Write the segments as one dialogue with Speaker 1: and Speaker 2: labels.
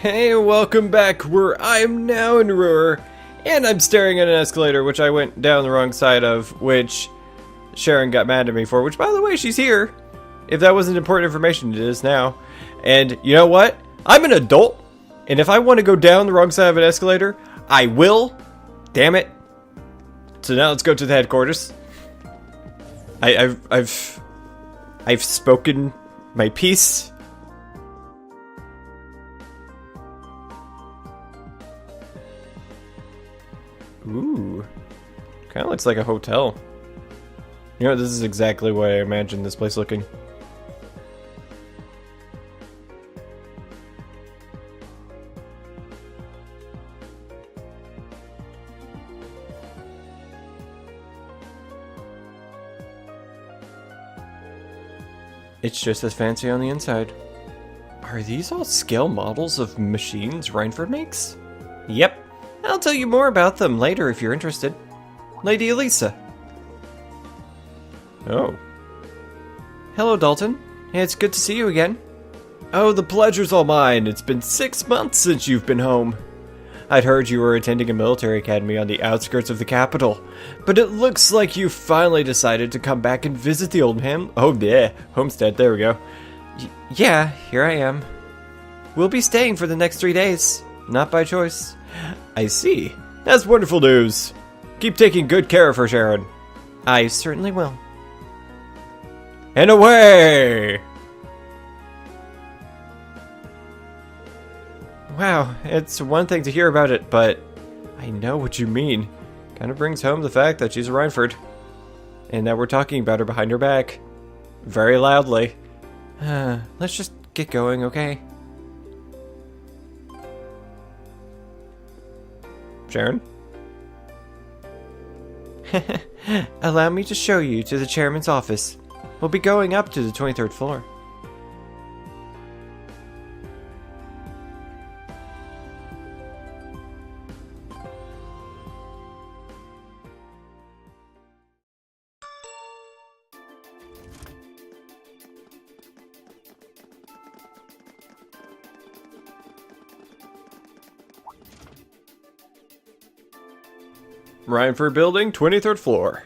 Speaker 1: Hey, welcome back, where I am now in Roer, and I'm staring at an escalator, which I went down the wrong side of, which Sharon got mad at me for, which, by the way, she's here. If that wasn't important information, it is now. And you know what? I'm an adult, and if I want to go down the wrong side of an escalator, I will. Damn it. So now let's go to the headquarters. I've spoken my piece. Ooh, kind of looks like a hotel. You know, this is exactly what I imagined this place looking. It's just as fancy on the inside. Are these all scale models of machines Reinford makes? Yep. I'll tell you more about them later if you're interested. Lady Elisa. Oh. Hello, Dalton. It's good to see you again. Oh, the pleasure's all mine. It's been 6 months since you've been home. I'd heard you were attending a military academy on the outskirts of the capital, but it looks like you finally decided to come back and visit the old homestead. There we go. Yeah, here I am. We'll be staying for the next 3 days. Not by choice. I see. That's wonderful news. Keep taking good care of her, Sharon. I certainly will. And away! Wow, it's one thing to hear about it, but I know what you mean. Kind of brings home the fact that she's a Reinford. And that we're talking about her behind her back. Very loudly. Let's just get going, okay? Sharon? Allow me to show you to the chairman's office. We'll be going up to the 23rd floor. Reinford Building, 23rd floor.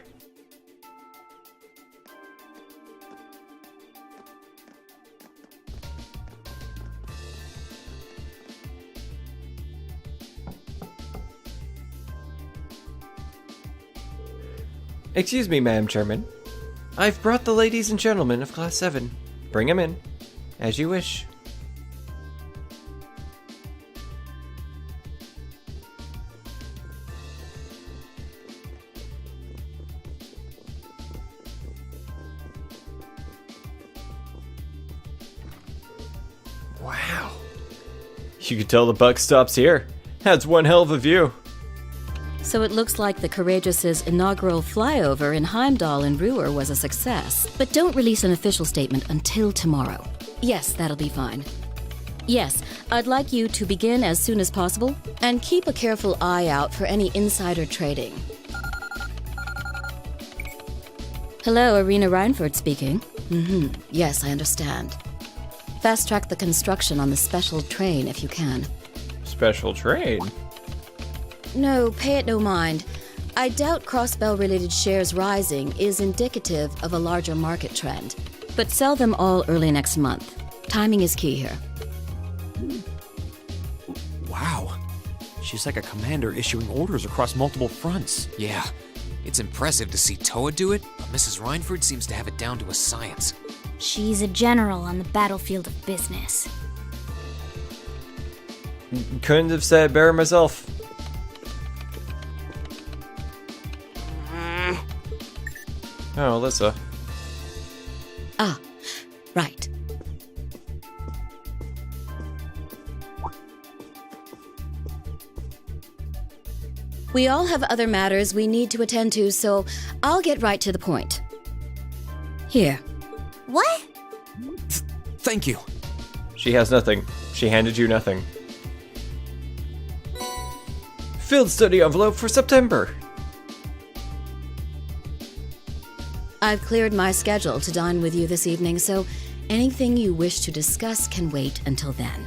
Speaker 1: Excuse me, Madam Chairman. I've brought the ladies and gentlemen of Class 7. Bring them in, as you wish. Wow. You can tell the buck stops here. That's one hell of a view.
Speaker 2: So it looks like the Courageous's inaugural flyover in Heimdall and Roer was a success. But don't release an official statement until tomorrow. Yes, that'll be fine. Yes, I'd like you to begin as soon as possible, and keep a careful eye out for any insider trading. Hello, Irina Reinford speaking. Yes, I understand. Fast-track the construction on the special train if you can.
Speaker 1: Special train?
Speaker 2: No, pay it no mind. I doubt Crossbell-related shares rising is indicative of a larger market trend. But sell them all early next month. Timing is key here.
Speaker 3: Wow. She's like a commander issuing orders across multiple fronts.
Speaker 4: Yeah, it's impressive to see Toa do it, but Mrs. Reinford seems to have it down to a science.
Speaker 5: She's a general on the battlefield of business.
Speaker 1: Couldn't have said it better myself. Oh, Alyssa.
Speaker 2: Ah, right. We all have other matters we need to attend to, so I'll get right to the point. Here.
Speaker 5: What?
Speaker 3: Thank you.
Speaker 1: She has nothing. She handed you nothing. Field study envelope for September.
Speaker 2: I've cleared my schedule to dine with you this evening, so anything you wish to discuss can wait until then.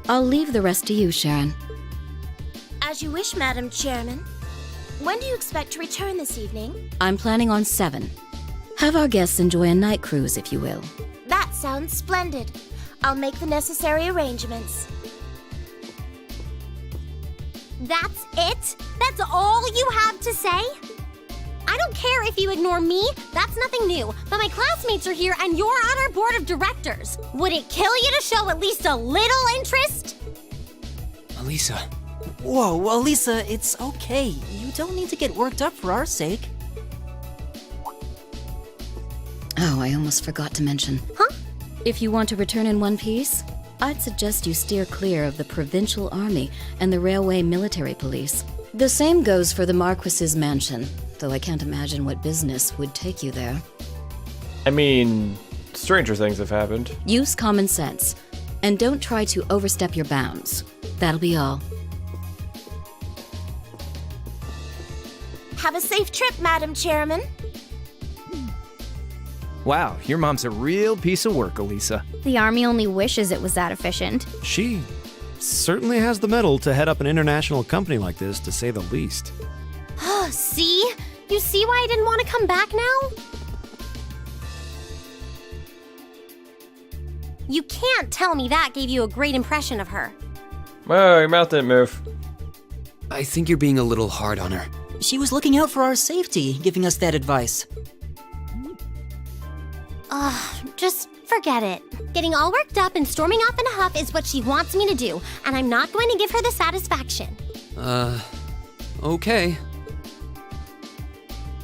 Speaker 2: I'll leave the rest to you, Sharon.
Speaker 6: As you wish, Madam Chairman. When do you expect to return this evening?
Speaker 2: I'm planning on 7. Have our guests enjoy a night cruise, if you will.
Speaker 6: That sounds splendid. I'll make the necessary arrangements.
Speaker 5: That's it? That's all you have to say? I don't care if you ignore me, that's nothing new, but my classmates are here and you're on our board of directors. Would it kill you to show at least a little interest?
Speaker 4: Elisa,
Speaker 7: Whoa, Elisa, it's okay. You don't need to get worked up for our sake.
Speaker 2: Oh, I almost forgot to mention.
Speaker 5: Huh?
Speaker 2: If you want to return in one piece, I'd suggest you steer clear of the Provincial Army and the Railway Military Police. The same goes for the Marquis's mansion, though I can't imagine what business would take you there.
Speaker 1: I mean, stranger things have happened.
Speaker 2: Use common sense, and don't try to overstep your bounds. That'll be all.
Speaker 6: Have a safe trip, Madam Chairman.
Speaker 3: Wow, your mom's a real piece of work, Elisa.
Speaker 5: The army only wishes it was that efficient.
Speaker 3: She certainly has the mettle to head up an international company like this, to say the least.
Speaker 5: See? You see why I didn't want to come back now? You can't tell me that gave you a great impression of her.
Speaker 1: Whoa, your mouth didn't move.
Speaker 4: I think you're being a little hard on her.
Speaker 7: She was looking out for our safety, giving us that advice.
Speaker 5: Just forget it. Getting all worked up and storming off in a huff is what she wants me to do, and I'm not going to give her the satisfaction.
Speaker 4: Okay.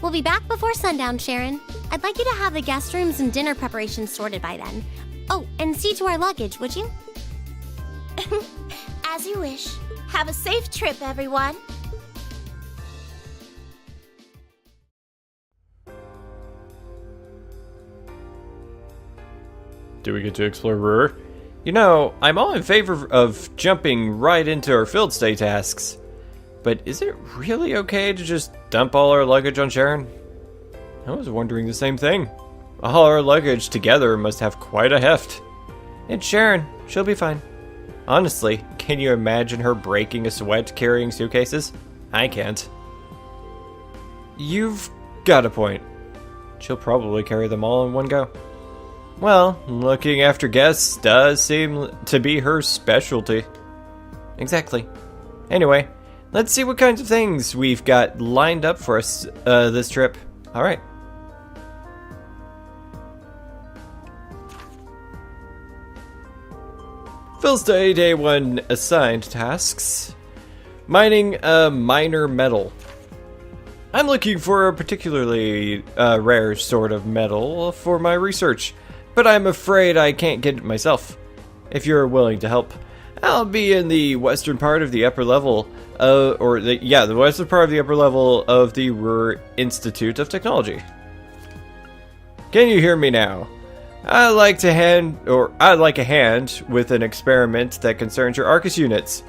Speaker 5: We'll be back before sundown, Sharon. I'd like you to have the guest rooms and dinner preparations sorted by then. Oh, and see to our luggage, would you?
Speaker 6: As you wish. Have a safe trip, everyone.
Speaker 1: Do we get to explore Roer? You know, I'm all in favor of jumping right into our field stay tasks. But is it really okay to just dump all our luggage on Sharon? I was wondering the same thing. All our luggage together must have quite a heft. It's Sharon. She'll be fine. Honestly, can you imagine her breaking a sweat carrying suitcases? I can't. You've got a point. She'll probably carry them all in one go. Well, looking after guests does seem to be her specialty. Exactly. Anyway, let's see what kinds of things we've got lined up for us this trip. Alright. Phil's Day 1 assigned tasks. Mining a minor metal. I'm looking for a particularly rare sort of metal for my research, but I'm afraid I can't get it myself. If you're willing to help, I'll be in the western part of the upper level, the western part of the upper level of the Roer Institute of Technology. Can you hear me now? I'd like a hand with an experiment that concerns your Arcus units.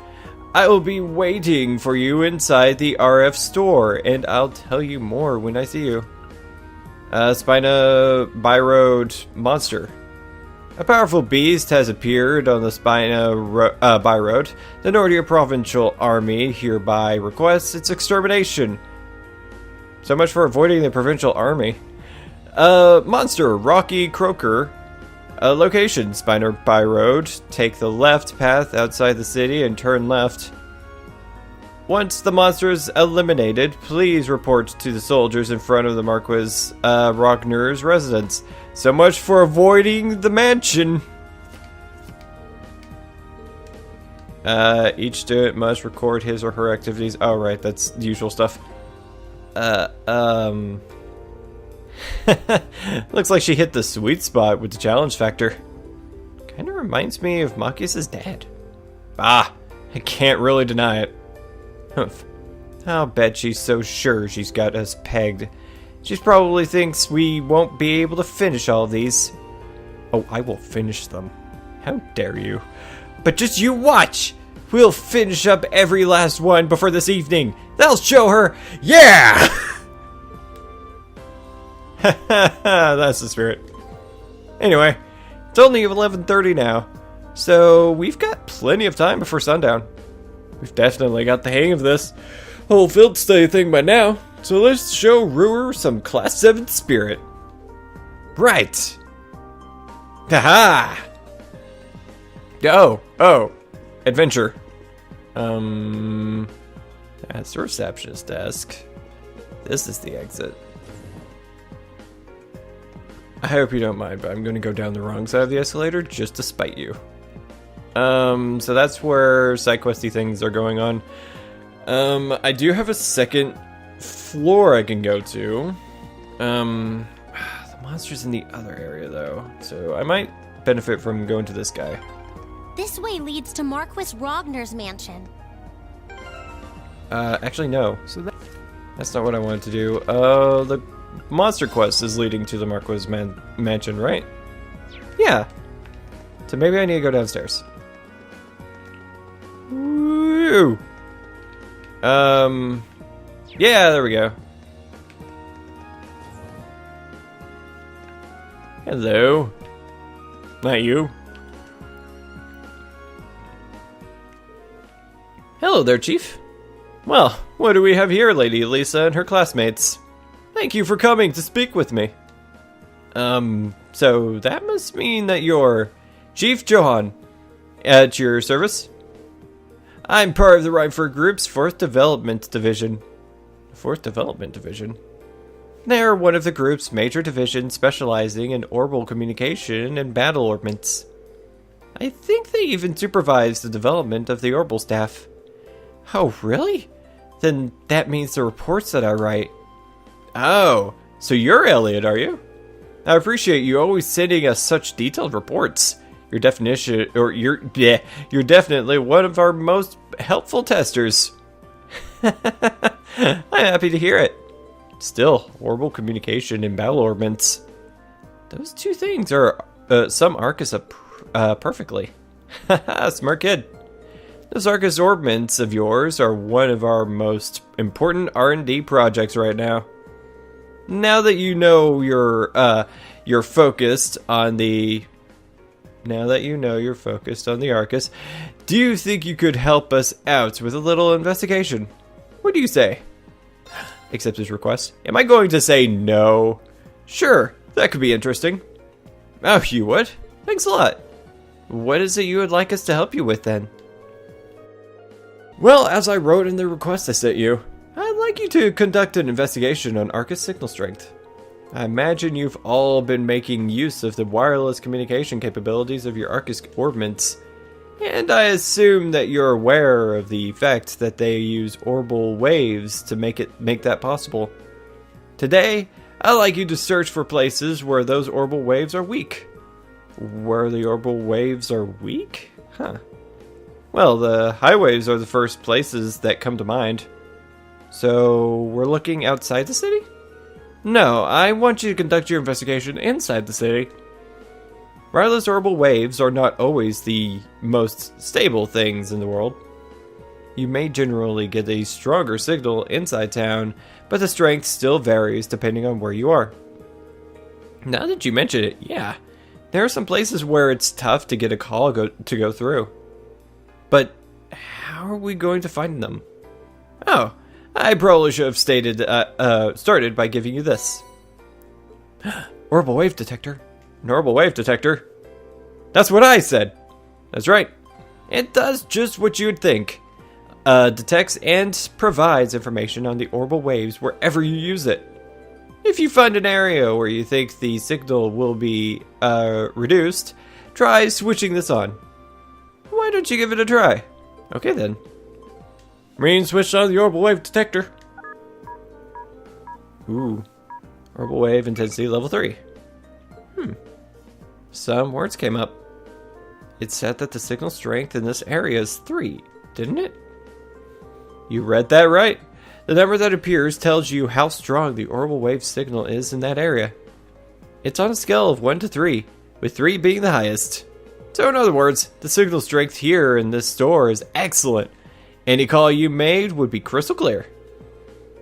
Speaker 1: I will be waiting for you inside the RF store, and I'll tell you more when I see you. Spina Byroad monster. A powerful beast has appeared on the Spina Byroad. The Nordia Provincial Army hereby requests its extermination. So much for avoiding the Provincial Army. Monster, Rocky Croaker. Location, Spina Byroad. Take the left path outside the city and turn left. Once the monster is eliminated, please report to the soldiers in front of the Marquis Rogner's residence. So much for avoiding the mansion. Each student must record his or her activities. Oh, right, that's the usual stuff. Looks like she hit the sweet spot with the challenge factor. Kinda reminds me of Machias's dad. I can't really deny it. I'll bet she's so sure she's got us pegged. She probably thinks we won't be able to finish all of these. Oh, I will finish them. How dare you. But just you watch! We'll finish up every last one before this evening. That'll show her, yeah! That's the spirit. Anyway, it's only 11:30 now. So we've got plenty of time before sundown. We've definitely got the hang of this whole field study thing by now. So let's show Roer some Class 7 spirit. Right. Haha. Oh. Adventure. That's the receptionist desk. This is the exit. I hope you don't mind, but I'm going to go down the wrong side of the escalator just to spite you. So that's where side questy things are going on. I do have a second floor I can go to. The monster's in the other area though, so I might benefit from going to this guy.
Speaker 5: This way leads to Marquis Rogner's mansion.
Speaker 1: Actually no. So that's not what I wanted to do. The monster quest is leading to the Marquis mansion, right? Yeah. So maybe I need to go downstairs. Woo! Yeah, there we go. Hello. Not you. Hello there, Chief. Well, what do we have here, Lady Lisa and her classmates? Thank you for coming to speak with me. So that must mean that you're Chief Johan at your service? I'm part of the Rhineford Group's 4th Development Division. 4th Development Division? They're one of the group's major divisions specializing in orbital communication and battle orbments. I think they even supervise the development of the orbital staff. Oh, really? Then that means the reports that I write. Oh, so you're Elliot, are you? I appreciate you always sending us such detailed reports. You're definitely one of our most helpful testers. I'm happy to hear it. Still, orbital communication and battle orbments. Those two things are sum Arcus up perfectly. Haha, smart kid. Those Arcus orbments of yours are one of our most important R&D projects right now. Now that you know you're focused on the Arcus, do you think you could help us out with a little investigation? What do you say? Accept his request. Am I going to say no? Sure, that could be interesting. Oh, you would? Thanks a lot. What is it you would like us to help you with then? Well, as I wrote in the request I sent you, I'd like you to conduct an investigation on Arcus signal strength. I imagine you've all been making use of the wireless communication capabilities of your Arcus orbments, and I assume that you're aware of the fact that they use orbital waves to make that possible. Today, I'd like you to search for places where those orbital waves are weak. Where the orbital waves are weak? Huh. Well, the highways are the first places that come to mind. So, we're looking outside the city? No, I want you to conduct your investigation inside the city. Wireless orbital waves are not always the most stable things in the world. You may generally get a stronger signal inside town, but the strength still varies depending on where you are. Now that you mention it, yeah, there are some places where it's tough to get a call to go through. But how are we going to find them? Oh, I probably should have started by giving you this. Orbital wave detector. An orbital wave detector. That's what I said. That's right. It does just what you'd think. Detects and provides information on the orbital waves wherever you use it. If you find an area where you think the signal will be reduced, try switching this on. Why don't you give it a try? Okay then. Marine switched on the orbital wave detector. Ooh. Orbital wave intensity level 3. Some words came up. It said that the signal strength in this area is 3, didn't it? You read that right. The number that appears tells you how strong the orbital wave signal is in that area. It's on a scale of 1 to 3, with 3 being the highest. So in other words, the signal strength here in this store is excellent. Any call you made would be crystal clear.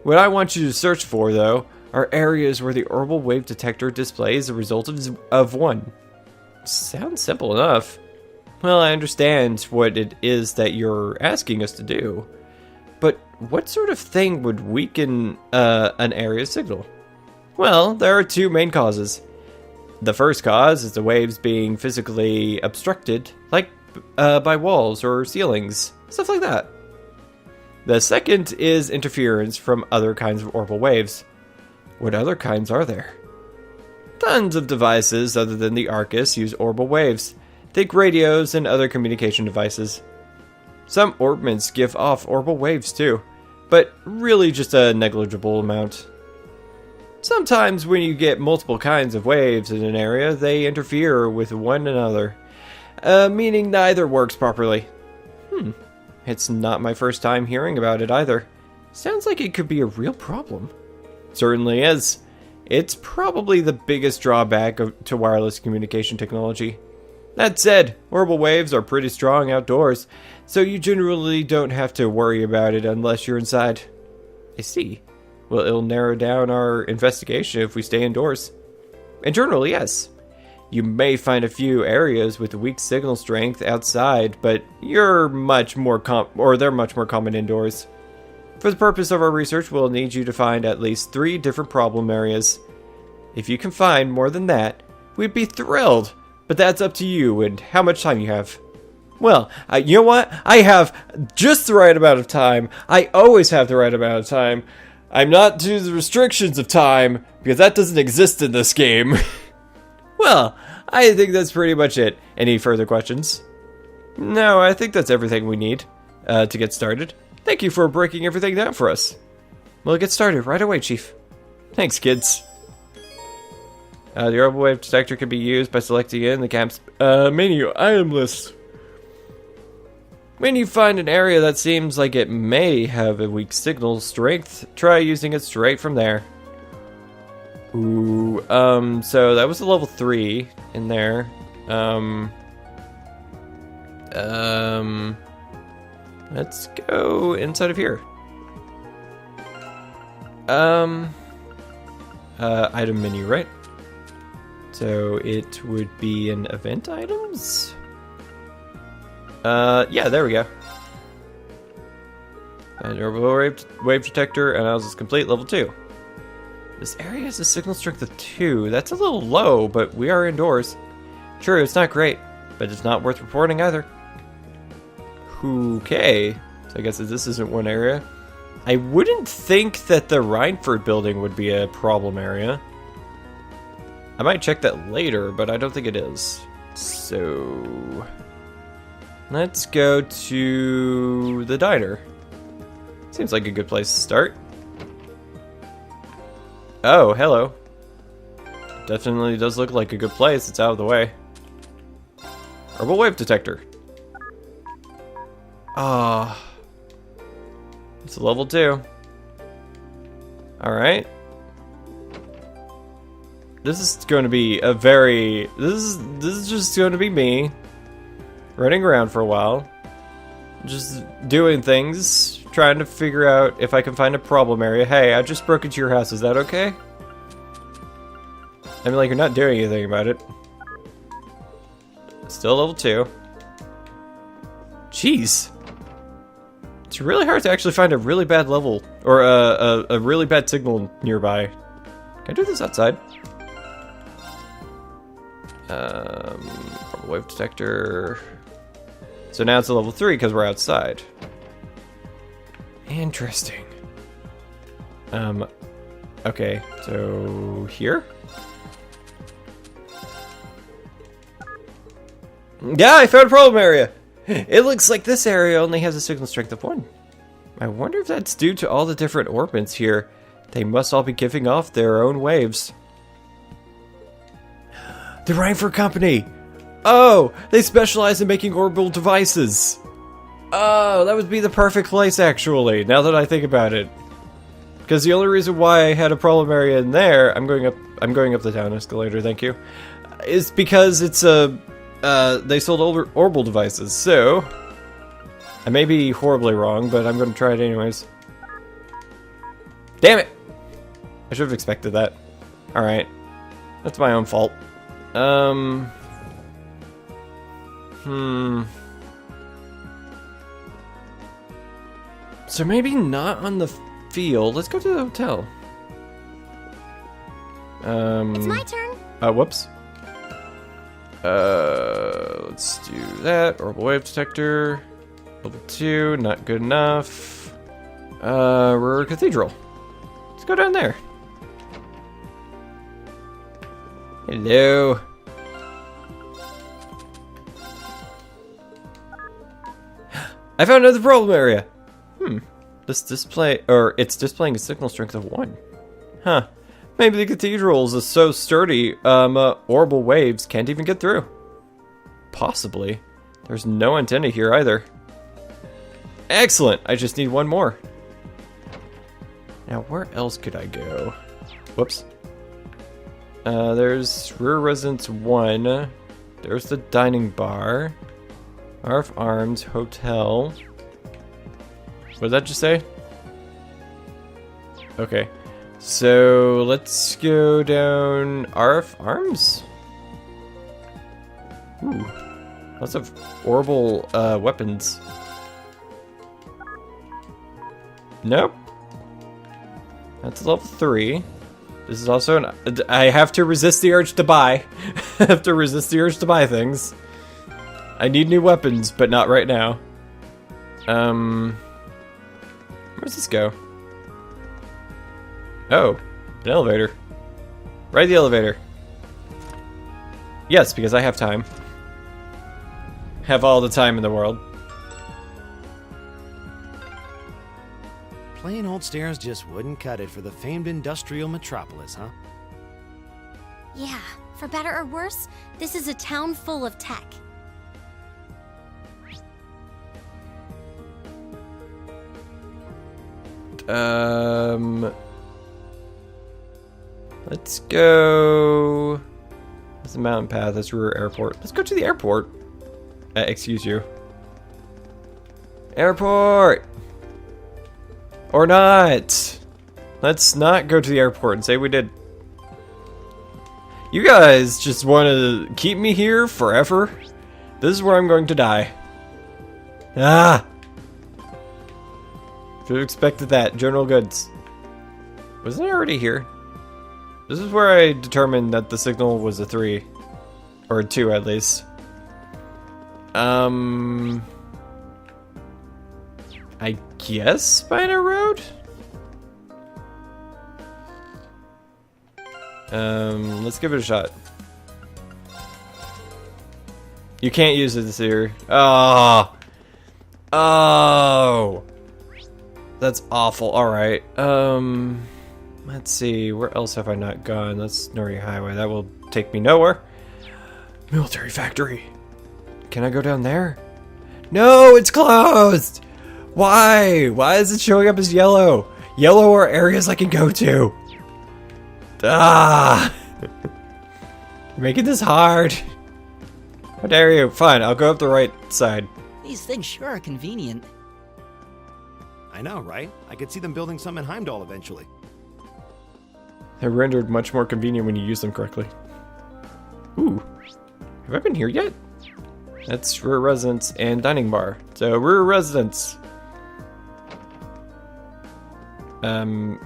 Speaker 1: What I want you to search for, though, are areas where the orbital wave detector displays a result of 1. Sounds simple enough. Well, I understand what it is that you're asking us to do, but what sort of thing would weaken an area's signal? Well, there are two main causes. The first cause is the waves being physically obstructed, like by walls or ceilings, stuff like that. The second is interference from other kinds of orbital waves. What other kinds are there? Tons of devices other than the Arcus use orbital waves. Think radios and other communication devices. Some orbments give off orbital waves too, but really just a negligible amount. Sometimes when you get multiple kinds of waves in an area, they interfere with one another, meaning neither works properly. It's not my first time hearing about it either. Sounds like it could be a real problem. Certainly is. It's probably the biggest drawback to wireless communication technology. That said, orbital waves are pretty strong outdoors, so you generally don't have to worry about it unless you're inside. I see. Well, it'll narrow down our investigation if we stay indoors. Internally, yes. You may find a few areas with weak signal strength outside, but they're much more common indoors. For the purpose of our research, we'll need you to find at least 3 different problem areas. If you can find more than that, we'd be thrilled. But that's up to you and how much time you have. Well, you know what? I have just the right amount of time. I always have the right amount of time. I'm not to the restrictions of time, because that doesn't exist in this game. Well, I think that's pretty much it. Any further questions? No, I think that's everything we need to get started. Thank you for breaking everything down for us. We'll get started right away, Chief. Thanks, kids. The orbital wave detector can be used by selecting in the camp's menu item list. When you find an area that seems like it may have a weak signal strength, try using it straight from there. Ooh, so that was a level 3 in there. Let's go inside of here. Item menu, right? So it would be in event items? Yeah, there we go. And orbital wave detector analysis complete, level 2. This area has a signal strength of 2. That's a little low, but we are indoors. True, it's not great, but it's not worth reporting either. Okay, so I guess this isn't one area. I wouldn't think that the Reinford building would be a problem area. I might check that later, but I don't think it is. So let's go to the diner. Seems like a good place to start. Oh, hello. Definitely does look like a good place. It's out of the way. Orbital wave detector. Ah. It's a level 2. Alright. This is going to be a very... This is just going to be me running around for a while. Just doing things. Trying to figure out if I can find a problem area. Hey, I just broke into your house. Is that okay? I mean, like, you're not doing anything about it. Still level 2. Jeez. It's really hard to actually find a really bad level. Or a really bad signal nearby. Can I do this outside? Orbital wave detector. So now it's a level 3 because we're outside. Interesting. Okay, so here? Yeah, I found a problem area! It looks like this area only has a signal strength of 1. I wonder if that's due to all the different orbits here. They must all be giving off their own waves. The Reinford Company! Oh, they specialize in making orbital devices. Oh, that would be the perfect place, actually, now that I think about it. Because the only reason why I had a problem area in there, I'm going up the town escalator, thank you, is because it's they sold orbital devices, so I may be horribly wrong, but I'm going to try it anyways. Damn it! I should have expected that. Alright. That's my own fault. So maybe not on the field. Let's go to the hotel.
Speaker 5: It's my turn.
Speaker 1: Whoops. Let's do that. Orbital wave detector. Level 2, not good enough. Roer Cathedral. Let's go down there. Hello. I found another problem area. This display, or it's displaying a signal strength of 1. Huh. Maybe the cathedral is so sturdy, orbital waves can't even get through. Possibly. There's no antenna here either. Excellent! I just need one more. Now, where else could I go? Whoops. There's Roer Residence 1. There's the dining bar. RF Arms Hotel. What did that just say? Okay. So, let's go down RF Arms? Ooh. Lots of orbital weapons. Nope. That's level 3. This is also an... I have to resist the urge to buy. I have to resist the urge to buy things. I need new weapons, but not right now. Where does this go? Oh, an elevator. Ride the elevator. Yes, because I have time. Have all the time in the world.
Speaker 3: Plain old stairs just wouldn't cut it for the famed industrial metropolis, huh?
Speaker 5: Yeah, for better or worse, this is a town full of tech.
Speaker 1: Let's go. That's the mountain path. That's Roer Airport. Let's go to the airport. Excuse you. Airport! Or not! Let's not go to the airport and say we did. You guys just want to keep me here forever? This is where I'm going to die. Ah! Should have expected that. General goods. Wasn't I already here? This is where I determined that the signal was a 3. Or a 2 at least. I guess Spina Road? Let's give it a shot. You can't use it this year. Oh! Oh! That's awful. Alright. Let's see. Where else have I not gone? That's Nori Highway. That will take me nowhere. Military factory. Can I go down there? No, it's closed! Why? Why is it showing up as yellow? Yellow are areas I can go to. Ah! Making this hard. How dare you? Fine, I'll go up the right side.
Speaker 7: These things sure are convenient.
Speaker 3: I know, right? I could see them building some in Heimdall eventually.
Speaker 1: They're rendered much more convenient when you use them correctly. Ooh. Have I been here yet? That's Roer Residence and Dining Bar. So, Roer Residence.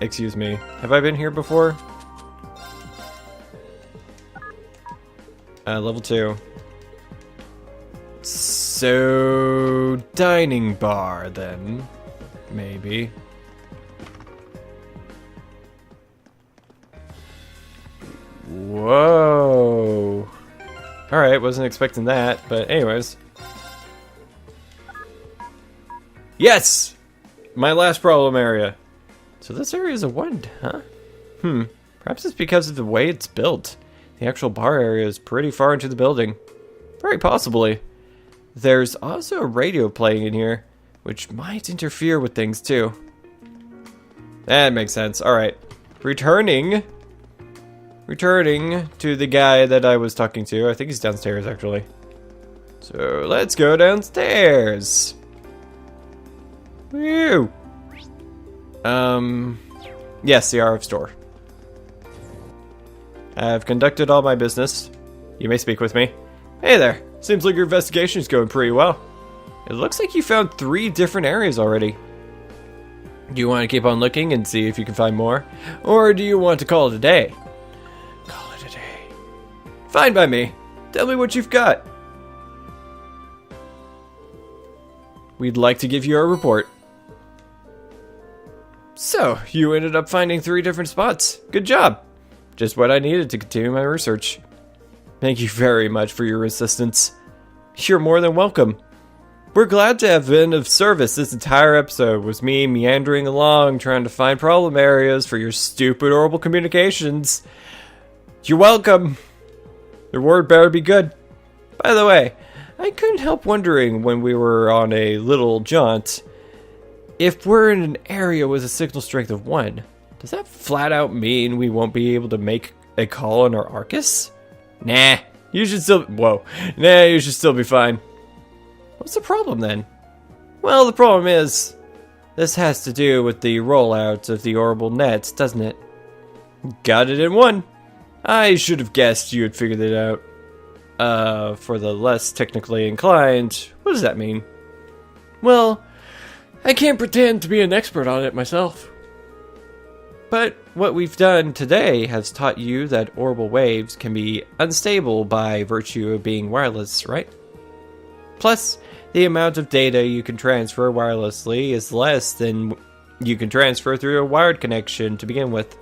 Speaker 1: Excuse me. Have I been here before? Level 2. So, Dining Bar, then. Maybe. Whoa. Alright, wasn't expecting that, but anyways. Yes! My last problem area. So this area is a 1, huh? Perhaps it's because of the way it's built. The actual bar area is pretty far into the building. Very possibly. There's also a radio playing in here, which might interfere with things too. That makes sense. Alright. Returning to the guy that I was talking to. I think he's downstairs, actually. So, let's go downstairs. Woo! Yes, the RF store. I've conducted all my business. You may speak with me. Hey there. Seems like your investigation is going pretty well. It looks like you found 3 different areas already. Do you want to keep on looking and see if you can find more? Or do you want to call it a day? Call it a day. Fine by me. Tell me what you've got. We'd like to give you a report. So, you ended up finding 3 different spots. Good job. Just what I needed to continue my research. Thank you very much for your assistance. You're more than welcome. We're glad to have been of service. This entire episode was me meandering along trying to find problem areas for your stupid, horrible communications. You're welcome. The reward better be good. By the way, I couldn't help wondering when we were on a little jaunt, if we're in an area with a signal strength of 1, does that flat out mean we won't be able to make a call on our Arcus? Nah, you should still be fine. What's the problem then? Well, the problem is, this has to do with the rollout of the orbital nets, doesn't it? Got it in 1. I should have guessed you had figured it out. For the less technically inclined, what does that mean? Well, I can't pretend to be an expert on it myself. But what we've done today has taught you that orbital waves can be unstable by virtue of being wireless, right? Plus, the amount of data you can transfer wirelessly is less than you can transfer through a wired connection to begin with.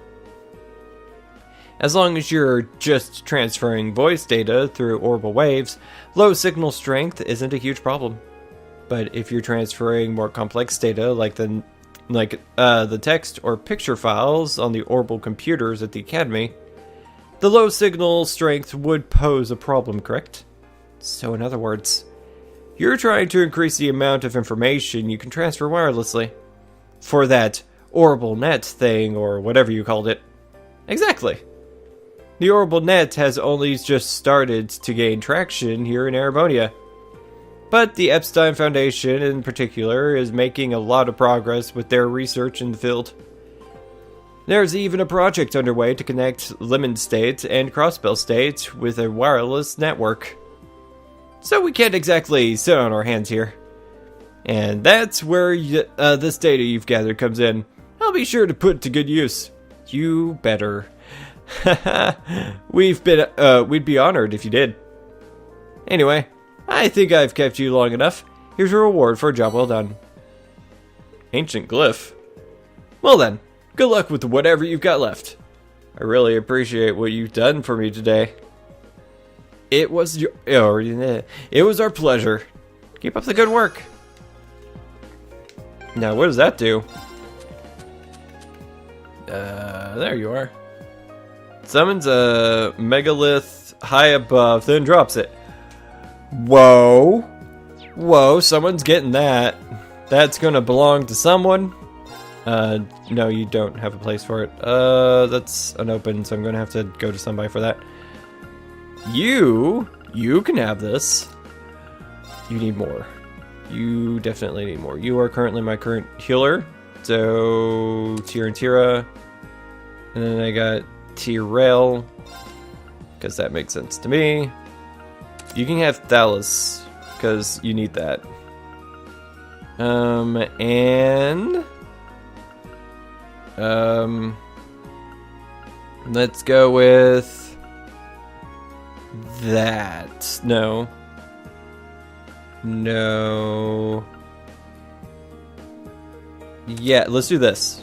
Speaker 1: As long as you're just transferring voice data through orbital waves, low signal strength isn't a huge problem. But if you're transferring more complex data like the text or picture files on the orbital computers at the Academy, the low signal strength would pose a problem, correct? So in other words, you're trying to increase the amount of information you can transfer wirelessly. For that orbital net thing, or whatever you called it. Exactly. The orbital net has only just started to gain traction here in Arabonia. But the Epstein Foundation in particular is making a lot of progress with their research in the field. There's even a project underway to connect Lemon State and Crossbell State with a wireless network. So we can't exactly sit on our hands here. And that's where this data you've gathered comes in. I'll be sure to put it to good use. You better. We'd be honored if you did. Anyway, I think I've kept you long enough. Here's a reward for a job well done. Ancient glyph. Well then, good luck with whatever you've got left. I really appreciate what you've done for me today. It was our pleasure. Keep up the good work. Now, what does that do? There you are. Summons a megalith high above, then drops it. Whoa. Whoa, someone's getting that. That's gonna belong to someone. No, you don't have a place for it. That's unopened, so I'm gonna have to go to somebody for that. You can have this. You need more. You definitely need more. You are currently my current healer. So, Tyr and Tira. And then I got Tyrell, because that makes sense to me. You can have Thalys, because you need that. Let's go with that. No. Yeah, let's do this.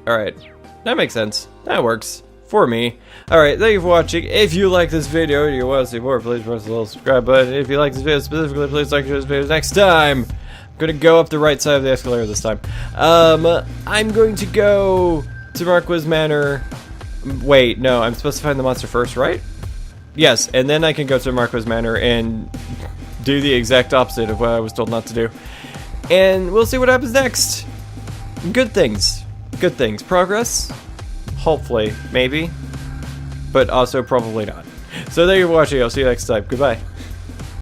Speaker 1: Alright, that makes sense. That works for me. Alright, thank you for watching. If you like this video and you want to see more, please press the little subscribe button. If you like this video specifically, please like this video next time. I'm gonna go up the right side of the escalator this time. I'm going to go to Marquis Manor. Wait, no, I'm supposed to find the monster first, right? Yes, and then I can go to Marquis Manor and do the exact opposite of what I was told not to do. And we'll see what happens next. Good things. Good things. Progress? Hopefully. Maybe. But also probably not. So thank you for watching. I'll see you next time. Goodbye.